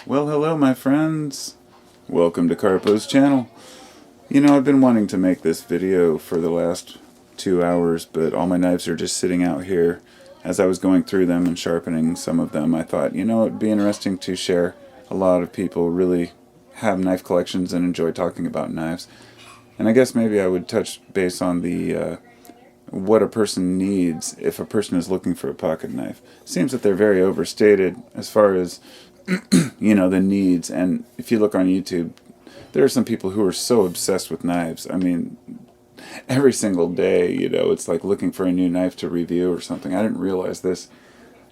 Well, hello my friends. Welcome to Carpo's channel. You know, I've been wanting to make this video for the last 2 hours, but all my knives are just sitting out here. As I was going through them and sharpening some of them, I thought, you know, it'd be interesting to share. A lot of people really have knife collections and enjoy talking about knives. And I guess maybe I would touch base on the what a person needs if a person is looking for a pocket knife. Seems that they're very overstated as far as you know, the needs. And if you look on YouTube, there are some people who are so obsessed with knives. I mean, every single day, you know, it's like looking for a new knife to review or something. I didn't realize this.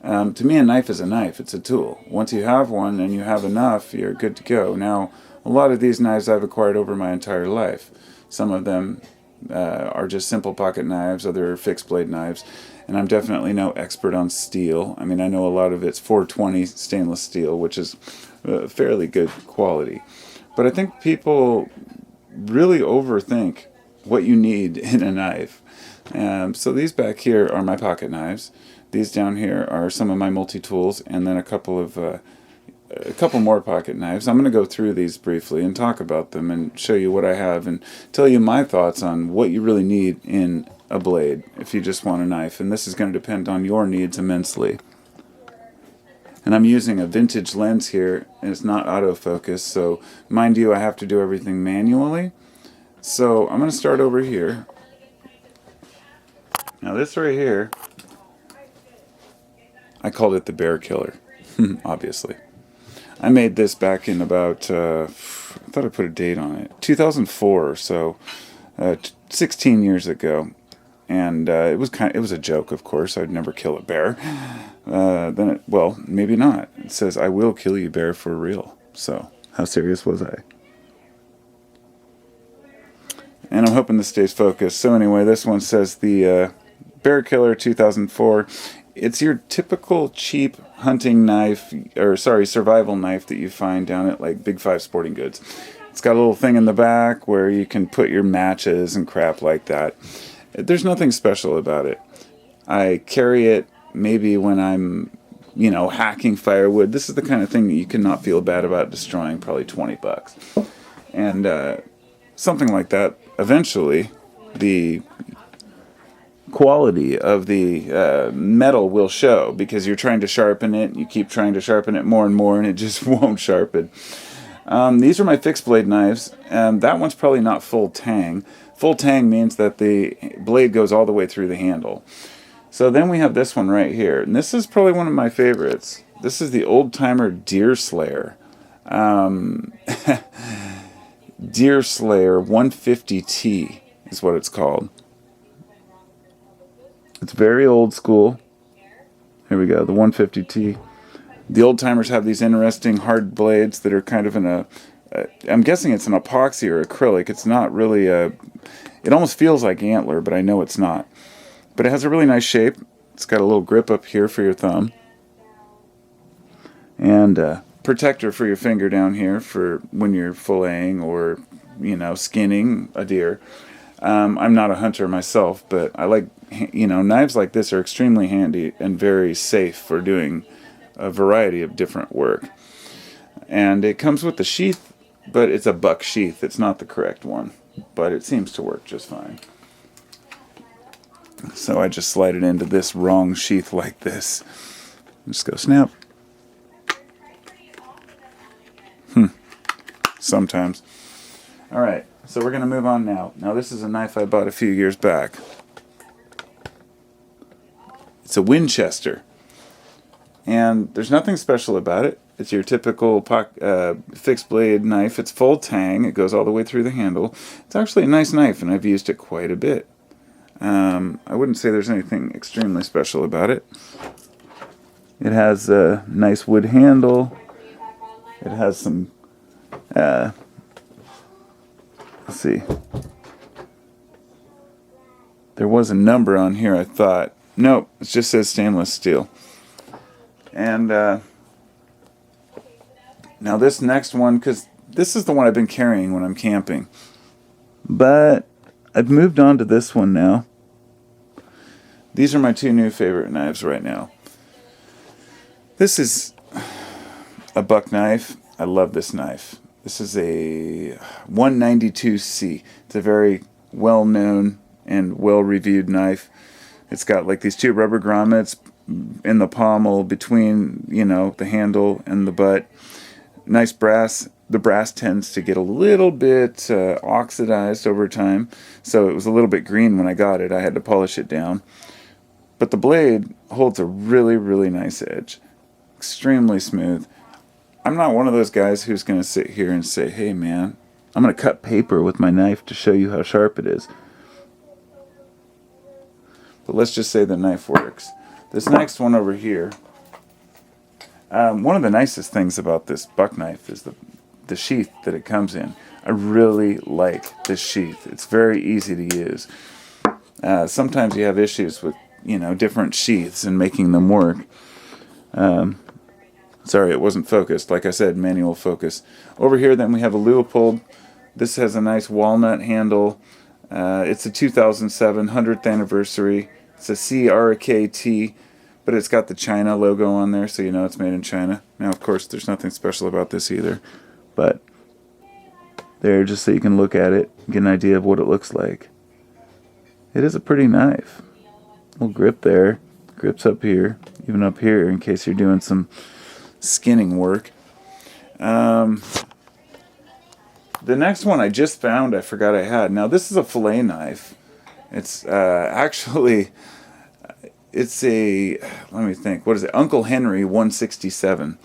To me, a knife is a knife. It's a tool. Once you have one and you have enough, you're good to go. Now, a lot of these knives I've acquired over my entire life. Some of them are just simple pocket knives, other fixed blade knives. And I'm definitely no expert on steel. I mean, I know a lot of it's 420 stainless steel, which is fairly good quality. But I think people really overthink what you need in a knife. So these back here are my pocket knives. These down here are some of my multi-tools, and then a couple more pocket knives. I'm going to go through these briefly and talk about them and show you what I have and tell you my thoughts on what you really need in a blade if you just want a knife. And this is going to depend on your needs immensely. And I'm using a vintage lens here, and it's not autofocus, so mind you, I have to do everything manually. So I'm going to start over here. Now this right here, I called it the bear killer, obviously. I made this back in about, I thought I put a date on it, 2004 or so, 16 years ago. And it was a joke, of course. I'd never kill a bear. Well, maybe not. It says, "I will kill you, bear, for real." So, how serious was I? And I'm hoping this stays focused. So anyway, this one says the Bear Killer 2004. It's your typical cheap hunting knife, or sorry, survival knife that you find down at like Big 5 Sporting Goods. It's got a little thing in the back where you can put your matches and crap like that. There's nothing special about it. I carry it maybe when I'm, you know, hacking firewood. This is the kind of thing that you cannot feel bad about destroying, probably $20. And something like that, eventually, the quality of the metal will show because you're trying to sharpen it. You keep trying to sharpen it more and more, and it just won't sharpen. These are my fixed blade knives. That one's probably not full tang. Full tang means that the blade goes all the way through the handle. So then we have this one right here. And this is probably one of my favorites. This is the Old Timer Deer Slayer. Deer Slayer 150T is what it's called. It's very old school. Here we go, the 150T. The old timers have these interesting hard blades that are kind of in a, I'm guessing it's an epoxy or acrylic. It's not really it almost feels like antler, but I know it's not. But it has a really nice shape. It's got a little grip up here for your thumb. And a protector for your finger down here for when you're filleting or, you know, skinning a deer. I'm not a hunter myself, but I like, you know, knives like this are extremely handy and very safe for doing a variety of different work. And it comes with the sheath, but it's a buck sheath. It's not the correct one, but it seems to work just fine. So I just slide it into this wrong sheath like this. Just go snap. Sometimes. Alright, so we're going to move on now. Now this is a knife I bought a few years back. It's a Winchester. And there's nothing special about it. It's your typical fixed blade knife. It's full tang. It goes all the way through the handle. It's actually a nice knife, and I've used it quite a bit. I wouldn't say there's anything extremely special about it. It has a nice wood handle. It has some, let's see. There was a number on here, I thought. Nope, it just says stainless steel. And now this next one, because this is the one I've been carrying when I'm camping. But I've moved on to this one now. These are my two new favorite knives right now. This is a buck knife. I love this knife. This is a 192C. It's a very well-known and well-reviewed knife. It's got like these two rubber grommets in the pommel between, you know, the handle and the butt. Nice brass. The brass tends to get a little bit oxidized over time, so it was a little bit green when I got it. I had to polish it down. But the blade holds a really, really nice edge. Extremely smooth. I'm not one of those guys who's going to sit here and say, hey man, I'm going to cut paper with my knife to show you how sharp it is. But let's just say the knife works. This next one over here, one of the nicest things about this buck knife is the sheath that it comes in. I really like this sheath. It's very easy to use. Sometimes you have issues with, you know, different sheaths and making them work. Sorry, it wasn't focused. Like I said, manual focus. Over here then we have a Leupold. This has a nice walnut handle. It's a 2007 100th anniversary. It's a CRKT, but it's got the China logo on there, so you know it's made in China. Now, of course, there's nothing special about this either, but there, just so you can look at it, get an idea of what it looks like. It is a pretty knife. Little grip there, grips up here, even up here in case you're doing some skinning work. The next one I just found, I forgot I had. Now this is a fillet knife. It's actually, it's a, let me think, what is it? Uncle Henry 167.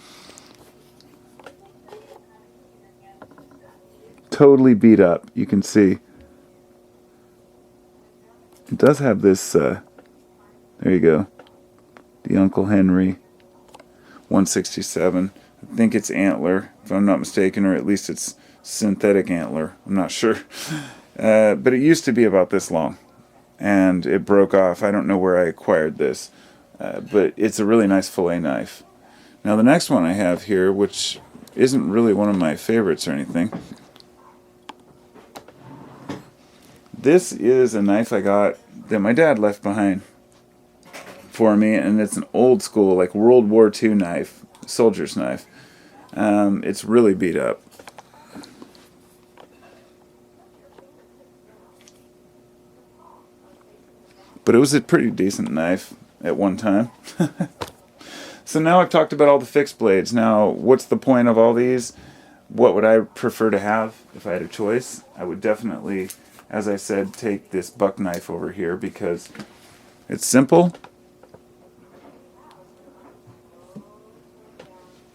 Totally beat up, you can see. It does have this, there you go, the Uncle Henry 167. I think it's antler, if I'm not mistaken, or at least it's synthetic antler. I'm not sure. But it used to be about this long, and it broke off. I don't know where I acquired this, but it's a really nice fillet knife. Now the next one I have here, which isn't really one of my favorites or anything, this is a knife I got that my dad left behind for me, and it's an old school, like World War II knife, soldier's knife. It's really beat up. But it was a pretty decent knife at one time. So now I've talked about all the fixed blades. Now, what's the point of all these? What would I prefer to have if I had a choice? I would definitely, as I said, take this buck knife over here because it's simple.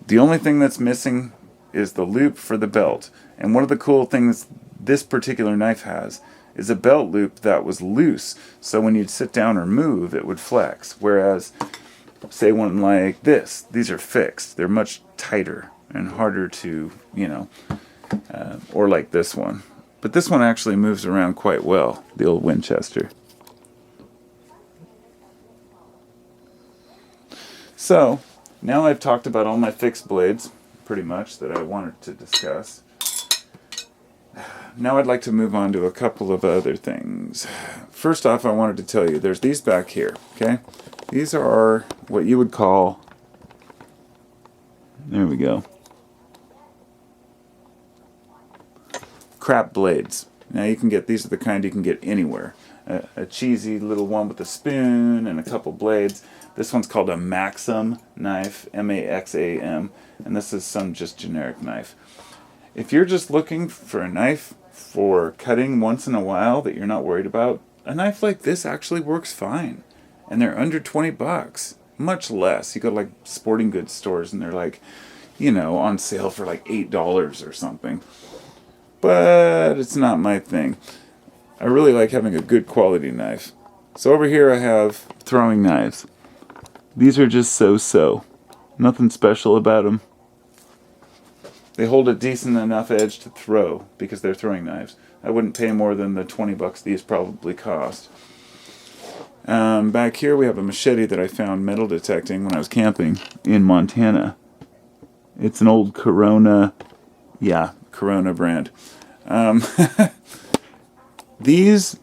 The only thing that's missing is the loop for the belt. And one of the cool things this particular knife has is a belt loop that was loose. So when you'd sit down or move, it would flex. Whereas, say one like this, these are fixed. They're much tighter and harder to, you know, or like this one. But this one actually moves around quite well, the old Winchester. So, now I've talked about all my fixed blades, pretty much, that I wanted to discuss. Now I'd like to move on to a couple of other things. First off, I wanted to tell you, there's these back here, okay? These are what you would call, there we go, crap blades. Now you can get, these are the kind you can get anywhere. A cheesy little one with a spoon and a couple blades. This one's called a Maxim knife, M-A-X-A-M, and this is some just generic knife. If you're just looking for a knife for cutting once in a while that you're not worried about, a knife like this actually works fine. And they're under 20 bucks, much less. You go to like sporting goods stores and they're like, you know, on sale for like $8 or something. But it's not my thing. I really like having a good quality knife. So over here I have throwing knives. These are just so-so. Nothing special about them. They hold a decent enough edge to throw because they're throwing knives. I wouldn't pay more than the 20 bucks these probably cost. Back here we have a machete that I found metal detecting when I was camping in Montana. It's an old Corona, yeah, Corona brand. These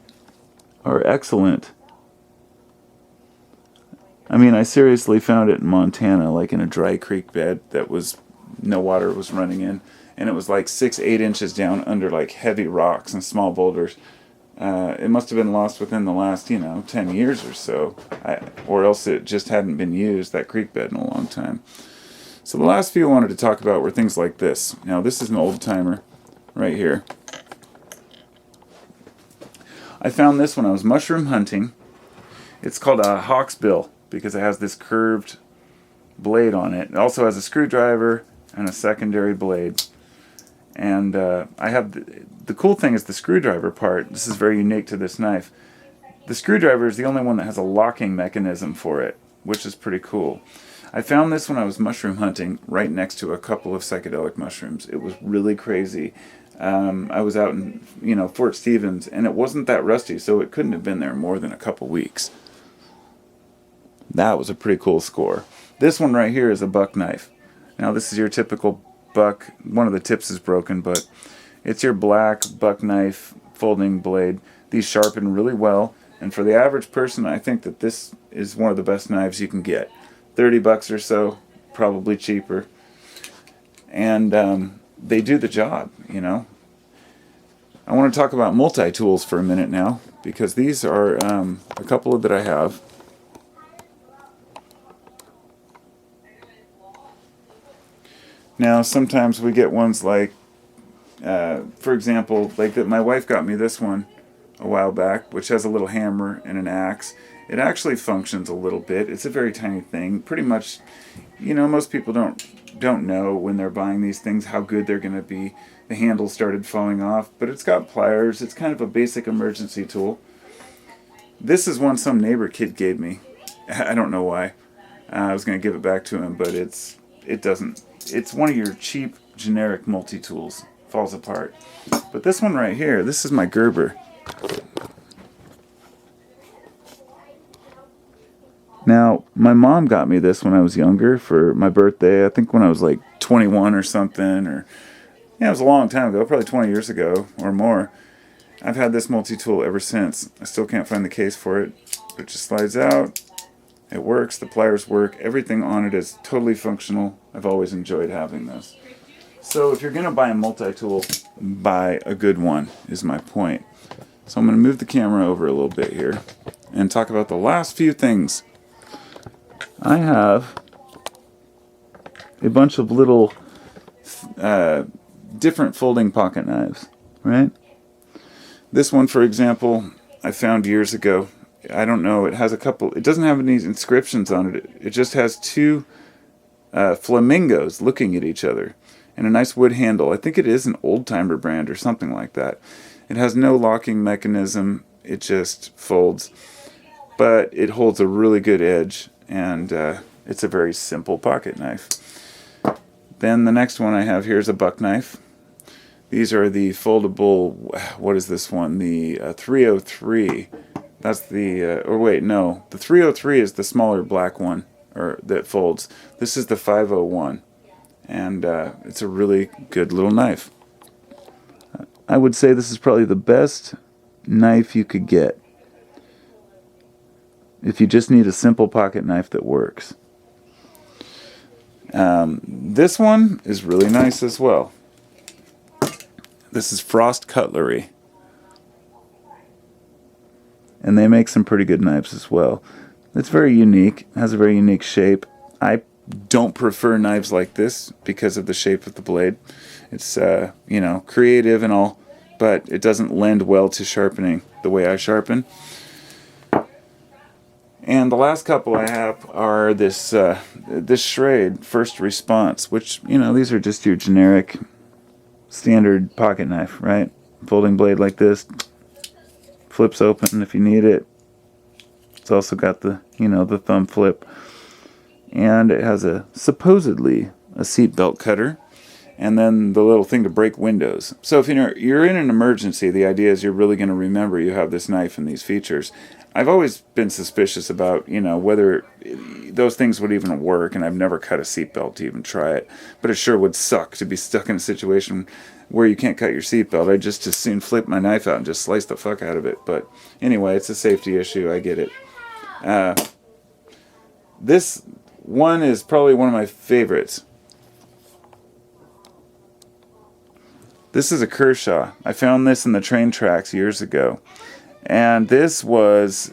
are excellent. I mean, I seriously found it in Montana, like in a dry creek bed that was no water was running in. And it was like 6-8 inches down under like heavy rocks and small boulders. It must have been lost within the last, 10 years or so. Or else it just hadn't been used, that creek bed, in a long time. So the last few I wanted to talk about were things like this. Now this is an old timer right here. I found this when I was mushroom hunting. It's called a Hawkbill because it has this curved blade on it. It also has a screwdriver and a secondary blade. And I have the cool thing is the screwdriver part. This is very unique to this knife. The screwdriver is the only one that has a locking mechanism for it, which is pretty cool. I found this when I was mushroom hunting right next to a couple of psychedelic mushrooms. It was really crazy. I was out in Fort Stevens, and it wasn't that rusty, so it couldn't have been there more than a couple weeks. That was a pretty cool score. This one right here is a buck knife. Now this is your typical buck. One of the tips is broken, but it's your black buck knife folding blade. These sharpen really well, and for the average person, I think that this is one of the best knives you can get. $30 or so, probably cheaper. And they do the job, I want to talk about multi-tools for a minute now, because these are a couple that I have. Now, sometimes we get ones like, for example, like that. My wife got me this one a while back, which has a little hammer and an axe. It actually functions a little bit. It's a very tiny thing. Pretty much, most people don't know when they're buying these things how good they're going to be. The handle started falling off, but it's got pliers. It's kind of a basic emergency tool. This is one some neighbor kid gave me. I don't know why. I was going to give it back to him, but it doesn't. It's one of your cheap generic multi-tools. Falls apart. But this one right here, this is my Gerber. Now, my mom got me this when I was younger for my birthday. I think when I was like 21 or something. It was a long time ago, probably 20 years ago or more. I've had this multi-tool ever since. I still can't find the case for it. It just slides out. It works. The pliers work. Everything on it is totally functional. I've always enjoyed having this. So if you're going to buy a multi-tool, buy a good one, is my point. So I'm going to move the camera over a little bit here and talk about the last few things. I have a bunch of little different folding pocket knives, right? This one, for example, I found years ago. I don't know, it doesn't have any inscriptions on it. It just has two flamingos looking at each other and a nice wood handle. I think it is an old-timer brand or something like that. It has no locking mechanism. It just folds. But it holds a really good edge. And it's a very simple pocket knife. Then the next one I have here is a buck knife. These are the foldable, what is this one? The 303. That's the, the 303 is the smaller black one that folds. This is the 501. And it's a really good little knife. I would say this is probably the best knife you could get if you just need a simple pocket knife that works. This one is really nice as well. This is Frost Cutlery. And they make some pretty good knives as well. It's very unique. It has a very unique shape. I don't prefer knives like this because of the shape of the blade. It's, creative and all, but it doesn't lend well to sharpening the way I sharpen. And the last couple I have are this Schrade First Response, which, these are just your generic standard pocket knife, right? Folding blade like this, flips open if you need it. It's also got the, the thumb flip. And it has supposedly a seat belt cutter, and then the little thing to break windows. So if you're in an emergency, the idea is you're really going to remember you have this knife and these features. I've always been suspicious about, whether those things would even work, and I've never cut a seatbelt to even try it. But it sure would suck to be stuck in a situation where you can't cut your seatbelt. I'd just as soon flip my knife out and just slice the fuck out of it. But anyway, it's a safety issue. I get it. This one is probably one of my favorites. This is a Kershaw. I found this in the train tracks years ago. And this was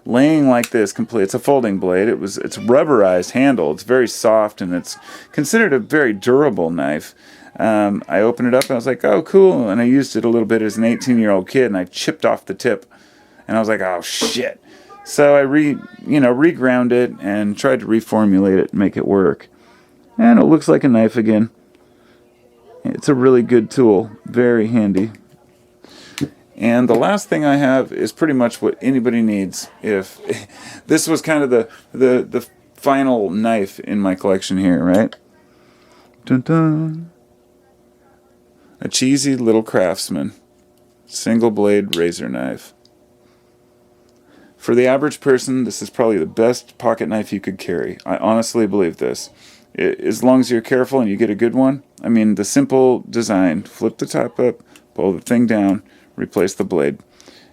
laying like this complete. It's a folding blade. It's rubberized handle. It's very soft, and it's considered a very durable knife. I opened it up and I was like, oh, cool. And I used it a little bit as an 18-year-old kid, and I chipped off the tip. And I was like, oh, shit. So I reground it and tried to reformulate it and make it work. And it looks like a knife again. It's a really good tool. Very handy. And the last thing I have is pretty much what anybody needs. If this was kind of the final knife in my collection here, right? Dun dun. A cheesy little Craftsman single blade razor knife. For the average person, this is probably the best pocket knife you could carry. I honestly believe this. As long as you're careful and you get a good one. I mean, the simple design, flip the top up, pull the thing down, replace the blade.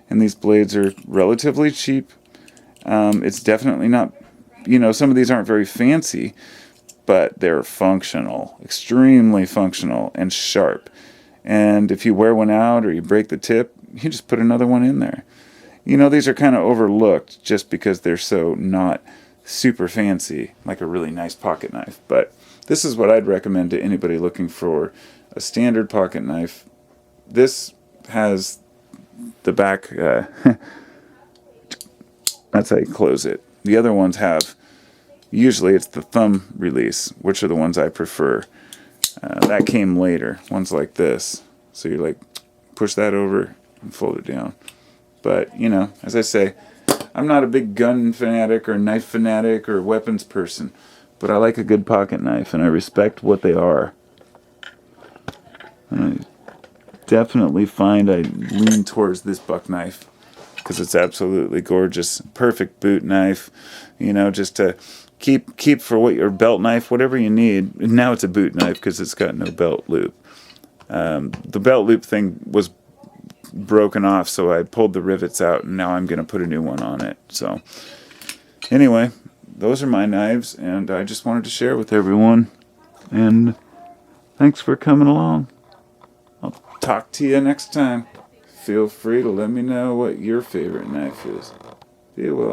And these blades are relatively cheap. It's definitely not, some of these aren't very fancy, but they're functional, extremely functional and sharp. And if you wear one out or you break the tip, you just put another one in there. These are kind of overlooked just because they're so not super fancy, like a really nice pocket knife. But this is what I'd recommend to anybody looking for a standard pocket knife. This has the back, that's how you close it. The other ones have, usually it's the thumb release, which are the ones I prefer. That came later, ones like this. So you like push that over and fold it down. But, as I say, I'm not a big gun fanatic or knife fanatic or weapons person, but I like a good pocket knife, and I respect what they are. And I definitely find I lean towards this buck knife because it's absolutely gorgeous. Perfect boot knife, just to keep for what your belt knife, whatever you need. And now it's a boot knife because it's got no belt loop. The belt loop thing was broken off, so I pulled the rivets out, and now I'm going to put a new one on it. So anyway, those are my knives, and I just wanted to share with everyone. And thanks for coming along. I'll talk to you next time. Feel free to let me know what your favorite knife is. Be well.